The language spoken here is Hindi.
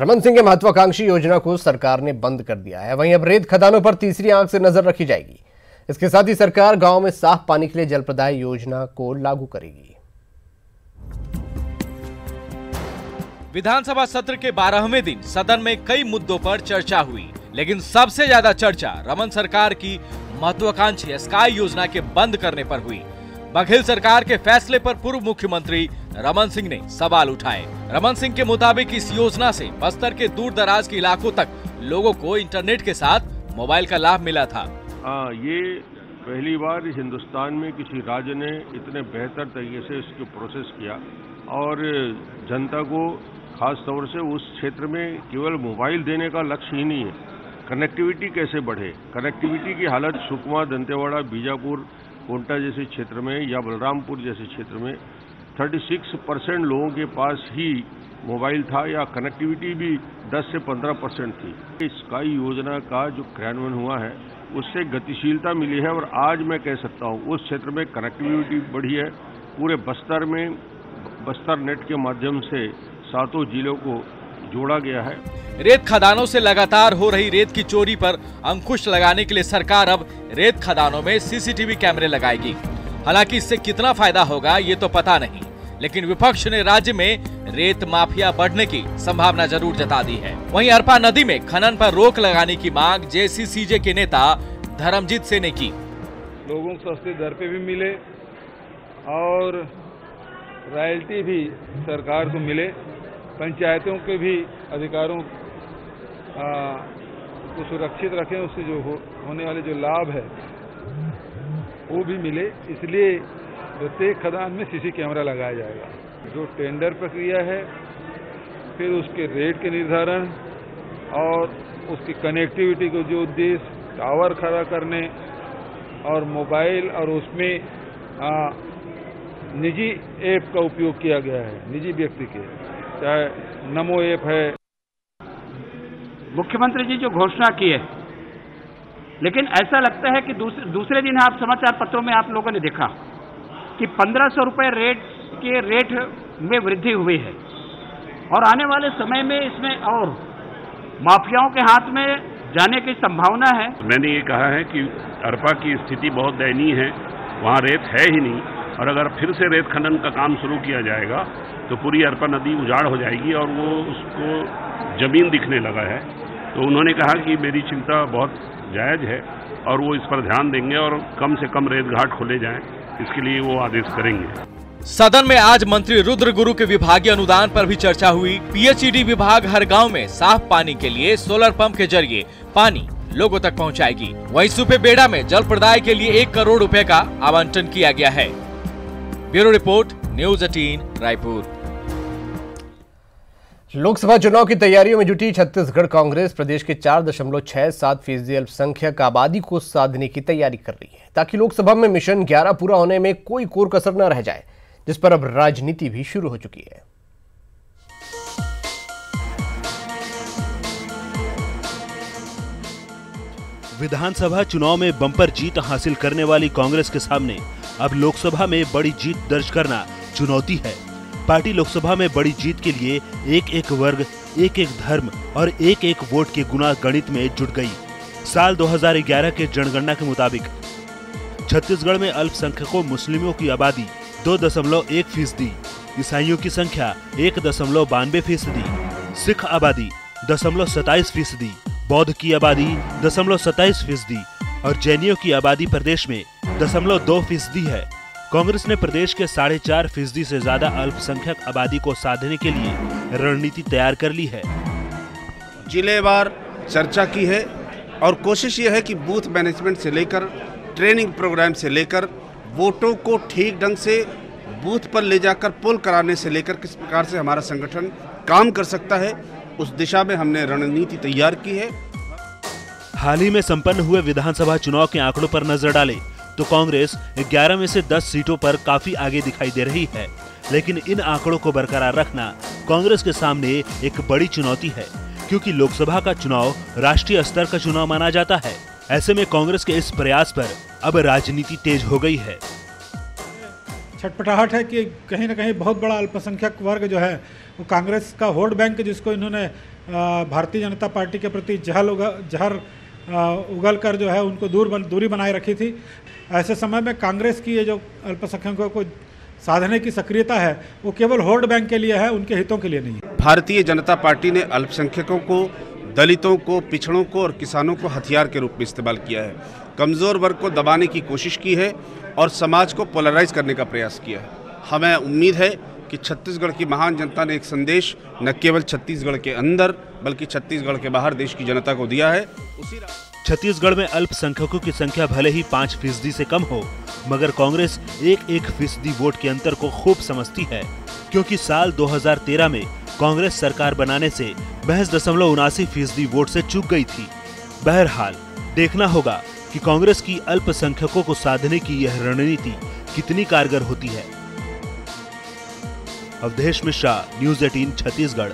रमन सिंह के महत्वाकांक्षी योजना को सरकार ने बंद कर दिया है। वहीं अब रेत खदानों पर तीसरी आंख से नजर रखी जाएगी। इसके साथ ही सरकार गांव में साफ पानी के लिए जल प्रदाय योजना को लागू करेगी। विधानसभा सत्र के 12वें दिन सदन में कई मुद्दों पर चर्चा हुई, लेकिन सबसे ज्यादा चर्चा रमन सरकार की महत्वाकांक्षी स्काई योजना के बंद करने पर हुई। बघेल सरकार के फैसले पर पूर्व मुख्यमंत्री रमन सिंह ने सवाल उठाए। रमन सिंह के मुताबिक इस योजना से बस्तर के दूर दराज के इलाकों तक लोगों को इंटरनेट के साथ मोबाइल का लाभ मिला था। ये पहली बार हिंदुस्तान में किसी राज्य ने इतने बेहतर तरीके से इसको प्रोसेस किया और जनता को खास तौर से उस क्षेत्र में केवल मोबाइल देने का लक्ष्य ही नहीं है, कनेक्टिविटी कैसे बढ़े। कनेक्टिविटी की हालत सुकमा, दंतेवाड़ा, बीजापुर, कोंटा जैसे क्षेत्र में या बलरामपुर जैसे क्षेत्र में 36% लोगों के पास ही मोबाइल था या कनेक्टिविटी भी 10 से 15% थी। स्काई योजना का जो क्रियान्वयन हुआ है उससे गतिशीलता मिली है और आज मैं कह सकता हूँ उस क्षेत्र में कनेक्टिविटी बढ़ी है। पूरे बस्तर में बस्तर नेट के माध्यम से 7 जिलों को जोड़ा गया है। रेत खदानों से लगातार हो रही रेत की चोरी पर अंकुश लगाने के लिए सरकार अब रेत खदानों में सीसीटीवी कैमरे लगाएगी। हालांकि इससे कितना फायदा होगा ये तो पता नहीं, लेकिन विपक्ष ने राज्य में रेत माफिया बढ़ने की संभावना जरूर जता दी है। वहीं अरपा नदी में खनन पर रोक लगाने की मांग जेसीसीजे के नेता धर्मजीत सिंह ने की। लोगों को सस्ते दर पे भी मिले और रॉयल्टी भी सरकार को मिले, पंचायतों के भी अधिकारों को सुरक्षित रखें, उससे जो होने वाले जो लाभ है वो भी मिले। इसलिए प्रत्येक खदान में सीसी कैमरा लगाया जाएगा। जो टेंडर प्रक्रिया है, फिर उसके रेट के निर्धारण और उसकी कनेक्टिविटी को जो उद्देश्य टावर खड़ा करने और मोबाइल और उसमें निजी ऐप का उपयोग किया गया है, निजी व्यक्ति के, चाहे नमो ऐप है। मुख्यमंत्री जी जो घोषणा की है, लेकिन ऐसा लगता है कि दूसरे दिन आप समाचार पत्रों में आप लोगों ने देखा कि 1500 रुपए रेट में वृद्धि हुई है और आने वाले समय में इसमें और माफियाओं के हाथ में जाने की संभावना है। मैंने ये कहा है कि अरपा की स्थिति बहुत दयनीय है, वहाँ रेत है ही नहीं और अगर फिर से रेत खनन का काम शुरू किया जाएगा तो पूरी अरपा नदी उजाड़ हो जाएगी और वो उसको जमीन दिखने लगा है। तो उन्होंने कहा कि मेरी चिंता बहुत जायज है और वो इस पर ध्यान देंगे और कम से कम रेत घाट खोले जाएं, इसके लिए वो आदेश करेंगे। सदन में आज मंत्री रुद्र गुरु के विभागीय अनुदान पर भी चर्चा हुई। पीएचईडी विभाग हर गांव में साफ पानी के लिए सोलर पंप के जरिए पानी लोगों तक पहुंचाएगी। वहीं सुपेबेड़ा में जल प्रदाय के लिए 1 करोड़ रुपए का आवंटन किया गया है। Bureau report, news 18 Raipur. Lok Sabha चुनाव की तैयारियों में जुटी छत्तीसगढ़ कांग्रेस प्रदेश के 4.67% अल्पसंख्यक आबादी को साधने की तैयारी कर रही है, ताकि लोकसभा में मिशन 11 पूरा होने में कोई कोर कसर न रह जाए, जिस पर अब राजनीति भी शुरू हो चुकी है। विधानसभा चुनाव में बम्पर जीत हासिल करने वाली कांग्रेस के सामने अब लोकसभा में बड़ी जीत दर्ज करना चुनौती है। पार्टी लोकसभा में बड़ी जीत के लिए एक वर्ग, एक धर्म और एक वोट के गुना गणित में जुट गई। साल 2011 के जनगणना के मुताबिक छत्तीसगढ़ में अल्पसंख्यकों मुस्लिमों की आबादी 2.1%, ईसाइयों की संख्या 1.92%, सिख आबादी 0.27%, बौद्ध की आबादी 0.27% और जैनियों की आबादी प्रदेश में 0.2% है। कांग्रेस ने प्रदेश के 4.5% से ज्यादा अल्पसंख्यक आबादी को साधने के लिए रणनीति तैयार कर ली है। जिलेवार चर्चा की है और कोशिश ये है कि बूथ मैनेजमेंट से लेकर ट्रेनिंग प्रोग्राम से लेकर वोटों को ठीक ढंग से बूथ पर ले जाकर पोल कराने से लेकर किस प्रकार से हमारा संगठन काम कर सकता है, उस दिशा में हमने रणनीति तैयार की है। हाल ही में संपन्न हुए विधानसभा चुनाव के आंकड़ों पर नजर डालें तो कांग्रेस 11 में से 10 सीटों पर काफी आगे दिखाई दे रही है, लेकिन इन आंकड़ों को बरकरार रखना कांग्रेस के सामने एक बड़ी चुनौती है, क्योंकि लोकसभा का चुनाव राष्ट्रीय स्तर का चुनाव माना जाता है। ऐसे में कांग्रेस के इस प्रयास पर अब राजनीति तेज हो गई है। छटपटाहट है कि कहीं ना कहीं बहुत बड़ा अल्पसंख्यक वर्ग जो है वो कांग्रेस का वोट बैंक, जिसको इन्होंने भारतीय जनता पार्टी के प्रति जहर उगल कर जो है उनको दूरी बनाए रखी थी। ऐसे समय में कांग्रेस की ये जो अल्पसंख्यकों को साधने की सक्रियता है वो केवल वोट बैंक के लिए है, उनके हितों के लिए नहीं है। भारतीय जनता पार्टी ने अल्पसंख्यकों को, दलितों को, पिछड़ों को और किसानों को हथियार के रूप में इस्तेमाल किया है। कमज़ोर वर्ग को दबाने की कोशिश की है और समाज को पोलराइज करने का प्रयास किया है। हमें उम्मीद है कि छत्तीसगढ़ की महान जनता ने एक संदेश न केवल छत्तीसगढ़ के अंदर बल्कि छत्तीसगढ़ के बाहर देश की जनता को दिया है। छत्तीसगढ़ में अल्पसंख्यकों की संख्या भले ही 5% से कम हो, मगर कांग्रेस 1% वोट के अंतर को खूब समझती है, क्योंकि साल 2013 में कांग्रेस सरकार बनाने से महज 0.79% वोट से चूक गई थी। बहरहाल देखना होगा कि कांग्रेस की अल्पसंख्यकों को साधने की यह रणनीति कितनी कारगर होती है। अवधेश मिश्रा, न्यूज़ 18 छत्तीसगढ़।